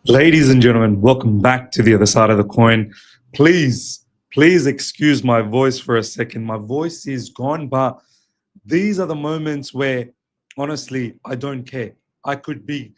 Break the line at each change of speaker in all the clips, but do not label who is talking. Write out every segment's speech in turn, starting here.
Ladies and gentlemen, welcome back to the other side of the coin. Please excuse my voice for a second. My voice is gone, but these are the moments where honestly I don't care. I could be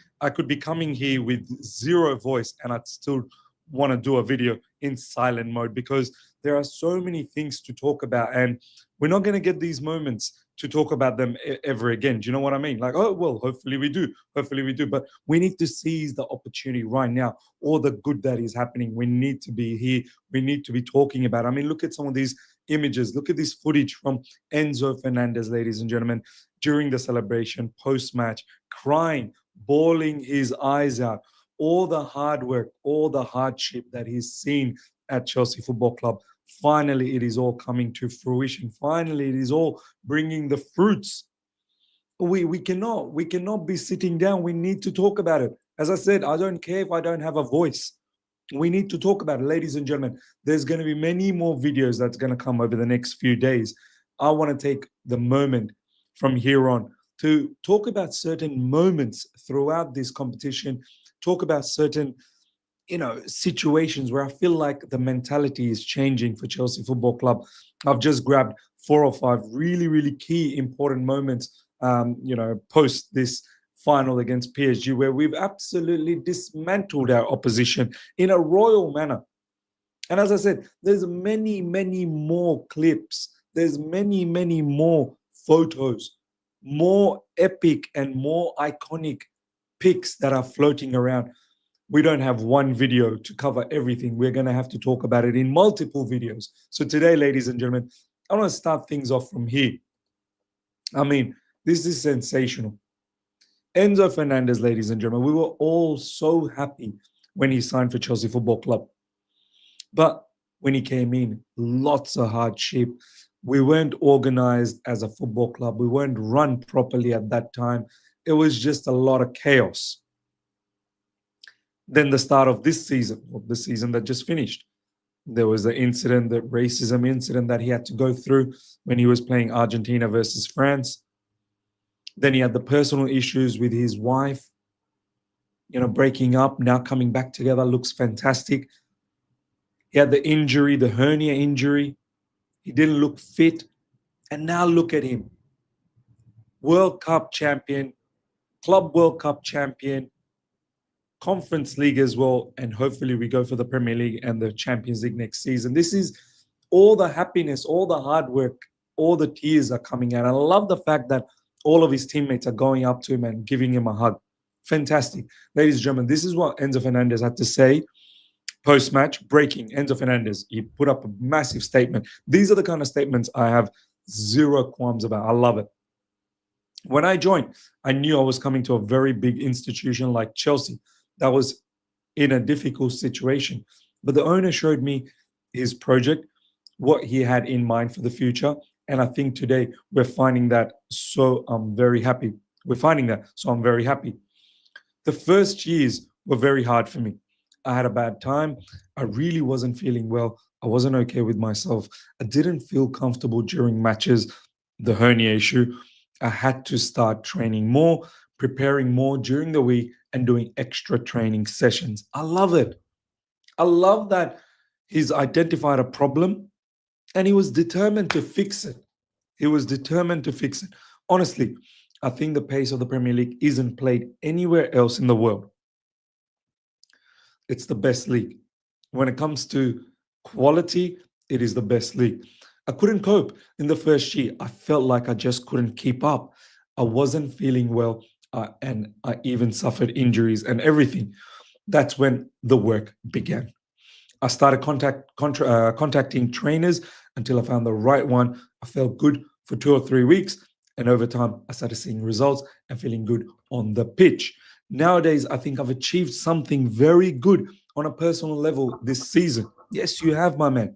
coming here with zero voice and I'd still want to do a video in silent mode because there are so many things to talk about and we're not going to get these moments to talk about them ever again. Do you know what I mean? Like, oh well, hopefully we do. Hopefully we do. But we need to seize the opportunity right now. All the good that is happening. We need to be here. We need to be talking about. I mean, look at some of these images. Look at this footage from Enzo Fernandez, ladies and gentlemen, during the celebration, post-match, crying, bawling his eyes out. All the hard work, all the hardship that he's seen at Chelsea Football Club. Finally, it is all coming to fruition. Finally, it is all bringing the fruits. We cannot be sitting down. We need to talk about it. As I said, I don't care if I don't have a voice. We need to talk about it, ladies and gentlemen. There's going to be many more videos that's going to come over the next few days. I want to take the moment from here on to talk about certain moments throughout this competition, talk about certain situations where I feel like the mentality is changing for Chelsea Football Club. I've just grabbed 4 or 5 really key important moments post this final against PSG where we've absolutely dismantled our opposition in a royal manner. And as I said, there's many more clips, there's many more photos, more epic and more iconic pics that are floating around. We don't have one video to cover everything. We're going to have to talk about it in multiple videos. So today, ladies and gentlemen, I want to start things off from here. I mean, this is sensational. Enzo Fernandez, ladies and gentlemen, we were all so happy when he signed for Chelsea Football Club. But when he came in, lots of hardship. We weren't organized as a football club. We weren't run properly at that time. It was just a lot of chaos. Then the start of this season, of the season that just finished, there was the incident, the racism incident that he had to go through when he was playing Argentina versus France. Then he had the personal issues with his wife, breaking up, now coming back together, looks fantastic. He had the injury, the hernia injury. He didn't look fit. And now look at him. World Cup champion, Club World Cup champion, Conference League as well, and hopefully we go for the Premier League and the Champions League next season. This is all the happiness, all the hard work, all the tears are coming out. I love the fact that all of his teammates are going up to him and giving him a hug. Fantastic. Ladies and gentlemen, this is what Enzo Fernandez had to say post-match. Breaking, Enzo Fernandez. He put up a massive statement. These are the kind of statements I have zero qualms about. I love it. When I joined, I knew I was coming to a very big institution like Chelsea that was in a difficult situation. But the owner showed me his project, what he had in mind for the future. And I think today we're finding that. So I'm very happy. We're finding that. So I'm very happy. The first years were very hard for me. I had a bad time. I really wasn't feeling well. I wasn't okay with myself. I didn't feel comfortable during matches. The hernia issue. I had to start training more, preparing more during the week, and doing extra training sessions. I love it. I love that he's identified a problem and he was determined to fix it. He was determined to fix it. Honestly, I think the pace of the Premier League isn't played anywhere else in the world. It's the best league. When it comes to quality, it is the best league. I couldn't cope in the first year. I felt like I just couldn't keep up. I wasn't feeling well, and I even suffered injuries and everything. That's when the work began. I started contacting trainers until I found the right one. I felt good for 2 or 3 weeks. And over time, I started seeing results and feeling good on the pitch. Nowadays, I think I've achieved something very good on a personal level this season. Yes, you have, my man.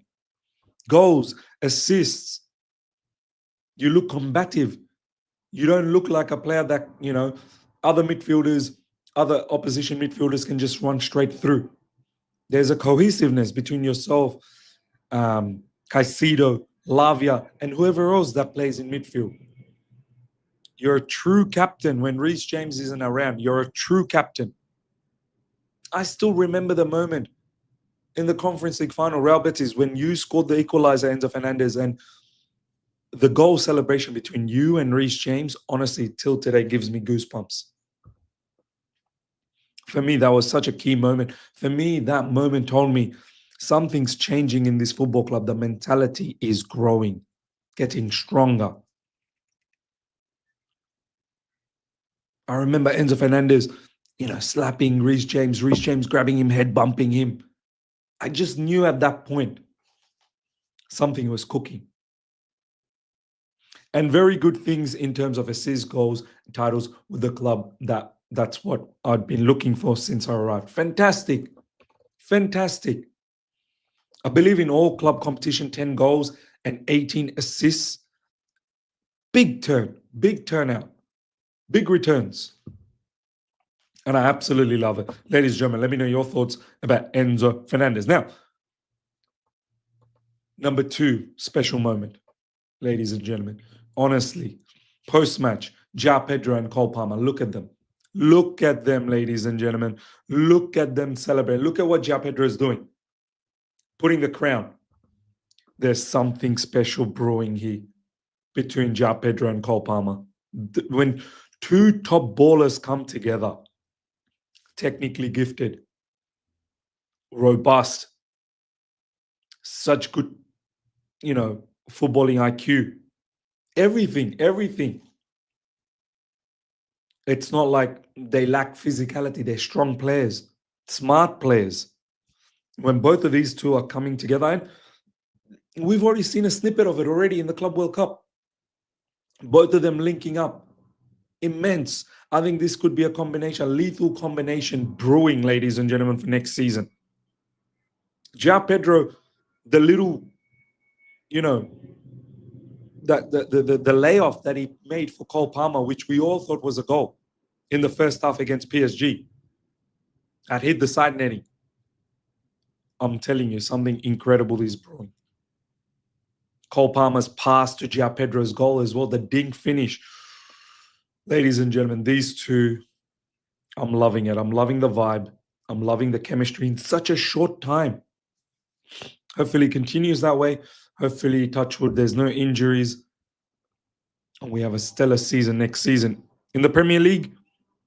Goals, assists. You look combative. You don't look like a player that, other midfielders, other opposition midfielders can just run straight through. There's a cohesiveness between yourself, Caicedo, Lavia, and whoever else that plays in midfield. You're a true captain when Reece James isn't around. You're a true captain. I still remember the moment in the Conference League final, Real Betis, when you scored the equalizer, Enzo Fernandez, and the goal celebration between you and Reece James, honestly, till today gives me goosebumps. For me, that was such a key moment. For me, that moment told me something's changing in this football club. The mentality is growing, getting stronger. I remember Enzo Fernandez, slapping Reece James grabbing him, head bumping him. I just knew at that point something was cooking. And very good things in terms of assists, goals, titles with the club. That's what I'd been looking for since I arrived. Fantastic. Fantastic. I believe in all club competition, 10 goals and 18 assists. Big turnout, big returns. And I absolutely love it. Ladies and gentlemen, let me know your thoughts about Enzo Fernandez. Now, number 2, special moment, ladies and gentlemen. Honestly, post-match, Pedro and Cole Palmer, look at them. Look at them, ladies and gentlemen. Look at them celebrate. Look at what Pedro is doing. Putting the crown. There's something special brewing here between Pedro and Cole Palmer. When 2 top ballers come together, technically gifted, robust, such good, footballing IQ, everything. It's not like they lack physicality. They're strong players, smart players. When both of these two are coming together, and we've already seen a snippet of it already in the Club World Cup. Both of them linking up. Immense. I think this could be a lethal combination brewing, ladies and gentlemen, for next season. Pedro, the little, the layoff that he made for Cole Palmer, which we all thought was a goal in the first half against PSG, had hit the side netting. I'm telling you, something incredible is brewing. Cole Palmer's pass to Pedro's goal as well, the dink finish. Ladies and gentlemen, these two, I'm loving it. I'm loving the vibe. I'm loving the chemistry in such a short time. Hopefully it continues that way. Hopefully, touch wood, there's no injuries. And we have a stellar season next season in the Premier League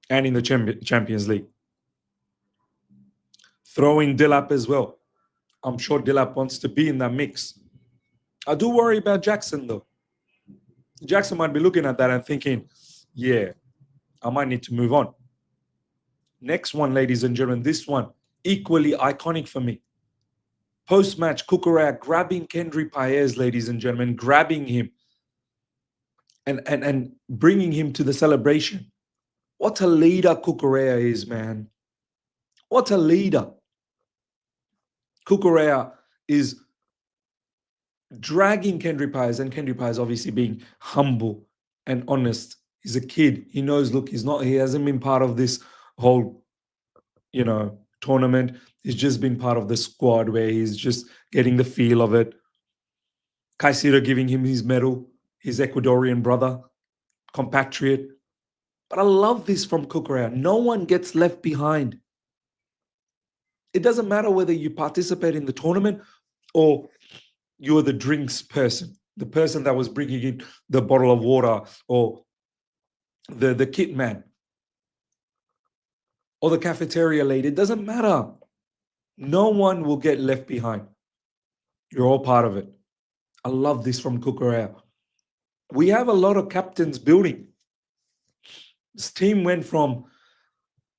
and in the Champions League. Throw in Dilap as well. I'm sure Dilap wants to be in that mix. I do worry about Jackson, though. Jackson might be looking at that and thinking, yeah, I might need to move on. Next one, ladies and gentlemen, this one, equally iconic for me. Post-match, Cucurella grabbing Kendry Paez, ladies and gentlemen, grabbing him and bringing him to the celebration. What a leader Cucurella is, man. What a leader. Cucurella is dragging Kendry Paez, and Kendry Paez obviously being humble and honest. He's a kid. He knows, look, he hasn't been part of this whole, tournament. He's just been part of the squad where he's just getting the feel of it. Caicedo giving him his medal, his Ecuadorian brother, compatriot. But I love this from Cucurella. No one gets left behind. It doesn't matter whether you participate in the tournament or you're the drinks person, the person that was bringing in the bottle of water, or the kit man, or the cafeteria lady. It doesn't matter. No one will get left behind. You're all part of it. I love this from Cucurella. We have a lot of captains building. This team went from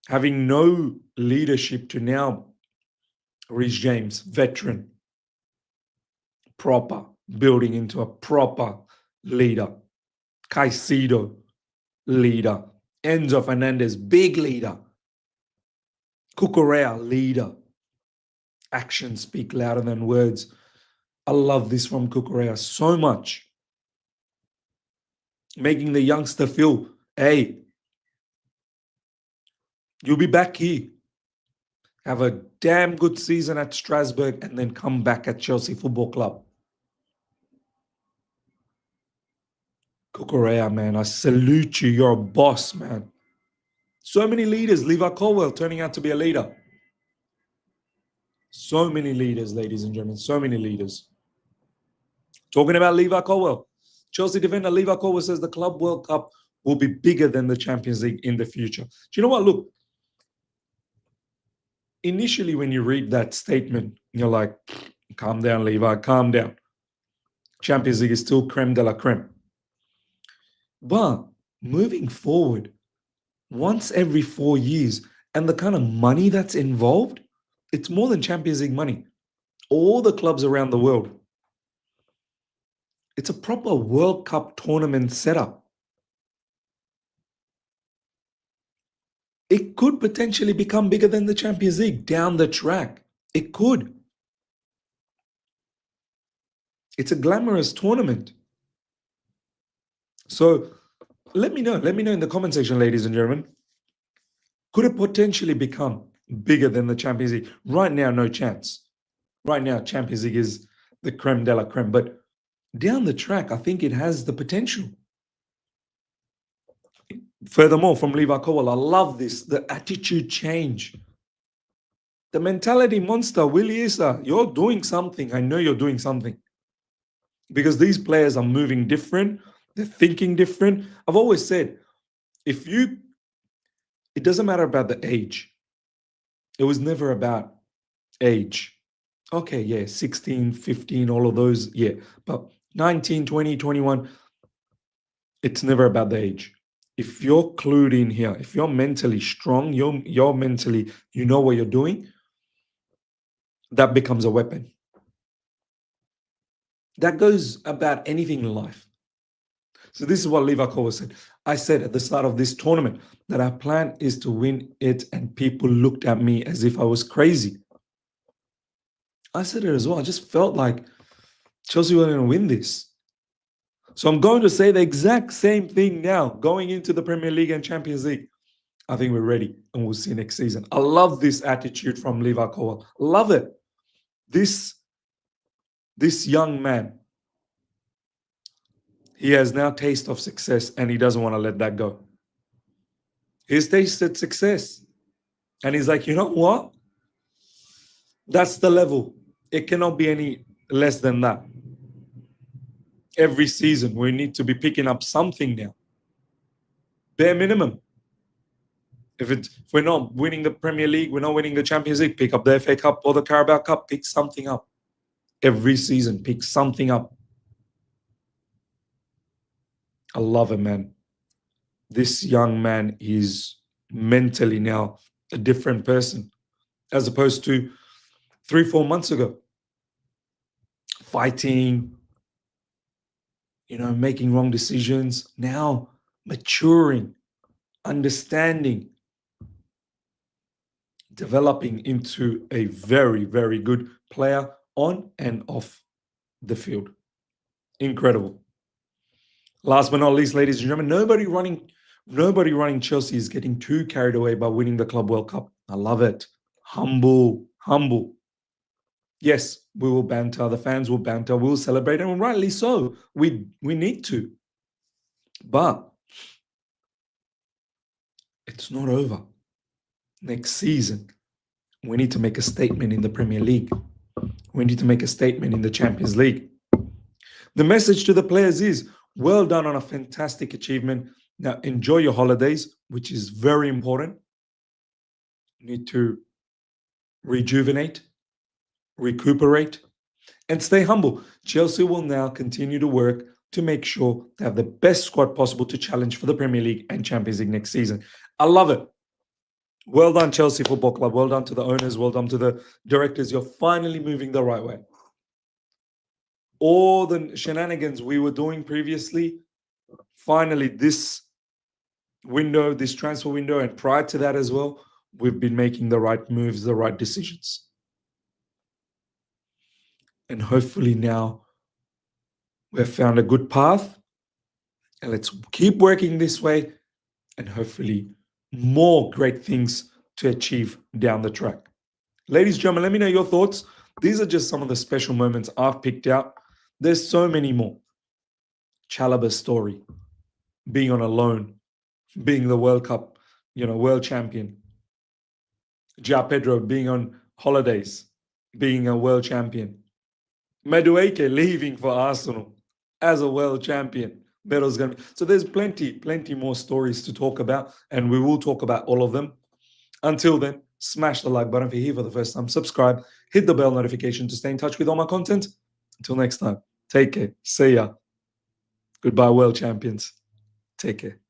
having no leadership to now Reece James, veteran, proper, building into a proper leader. Caicedo, leader. Enzo Fernandez, big leader. Cucurella, leader. Actions speak louder than words. I love this from Cucurella so much. Making the youngster feel, hey, you'll be back here. Have a damn good season at Strasbourg and then come back at Chelsea Football Club. Cucurella, man, I salute you. You're a boss, man. So many leaders. Levi Colwill turning out to be a leader. So many leaders, ladies and gentlemen, so many leaders. Talking about Levi Colwill. Chelsea defender Levi Colwill says the Club World Cup will be bigger than the Champions League in the future. Do you know what? Look, initially when you read that statement, you're like, calm down, Levi, calm down. Champions League is still creme de la creme. But moving forward, once every 4 years, and the kind of money that's involved, it's more than Champions League money. All the clubs around the world. It's a proper World Cup tournament setup. It could potentially become bigger than the Champions League down the track. It could. It's a glamorous tournament. So let me know. Let me know in the comment section, ladies and gentlemen. Could it potentially become bigger than the Champions League? Right now, no chance. Right now, Champions League is the creme de la creme. But down the track, I think it has the potential. Furthermore, from Levi Colwill, I love this, the attitude change. The mentality monster, Willie Issa, you're doing something. I know you're doing something. Because these players are moving different. They're thinking different. I've always said, it doesn't matter about the age. It was never about age. Okay, yeah, 16, 15, all of those, yeah. But 19, 20, 21, it's never about the age. If you're clued in here, if you're mentally strong, you're mentally, you know what you're doing, that becomes a weapon. That goes about anything in life. So this is what Levi Colwill said. I said at the start of this tournament that our plan is to win it, and people looked at me as if I was crazy. I said it as well. I just felt like Chelsea were going to win this. So I'm going to say the exact same thing now, going into the Premier League and Champions League. I think we're ready, and we'll see next season. I love this attitude from Levi Colwill. Love it. This young man, he has now taste of success, and he doesn't want to let that go. He's tasted success, and he's like, you know what? That's the level. It cannot be any less than that. Every season, we need to be picking up something now. Bare minimum. If we're not winning the Premier League, we're not winning the Champions League, pick up the FA Cup or the Carabao Cup, pick something up. Every season, pick something up. I love it, man. This young man is mentally now a different person as opposed to 3-4 months ago. Fighting, making wrong decisions. Now maturing, understanding, developing into a very, very good player on and off the field. Incredible. Last but not least, ladies and gentlemen, nobody running Chelsea is getting too carried away by winning the Club World Cup. I love it. Humble. Yes, we will banter. The fans will banter. We'll celebrate, and rightly so. We need to. But it's not over. Next season, we need to make a statement in the Premier League. We need to make a statement in the Champions League. The message to the players is, well done on a fantastic achievement. Now enjoy your holidays, which is very important. You need to rejuvenate, recuperate, and stay humble. Chelsea will now continue to work to make sure they have the best squad possible to challenge for the Premier League and Champions League next season. I love it. Well done, Chelsea Football Club. Well done to the owners. Well done to the directors. You're finally moving the right way. All the shenanigans we were doing previously, finally this window, this transfer window, and prior to that as well, we've been making the right moves, the right decisions. And hopefully now we've found a good path, and let's keep working this way, and hopefully more great things to achieve down the track. Ladies and gentlemen, let me know your thoughts. These are just some of the special moments I've picked out. There's so many more. Chalobah's story, being on a loan, being the World Cup, world champion. Pedro being on holidays, being a world champion. Madueke leaving for Arsenal as a world champion. Pedro's going to. So there's plenty more stories to talk about, and we will talk about all of them. Until then, smash the like button if you're here for the first time. Subscribe, hit the bell notification to stay in touch with all my content. Until next time, take care. See ya. Goodbye, world champions. Take care.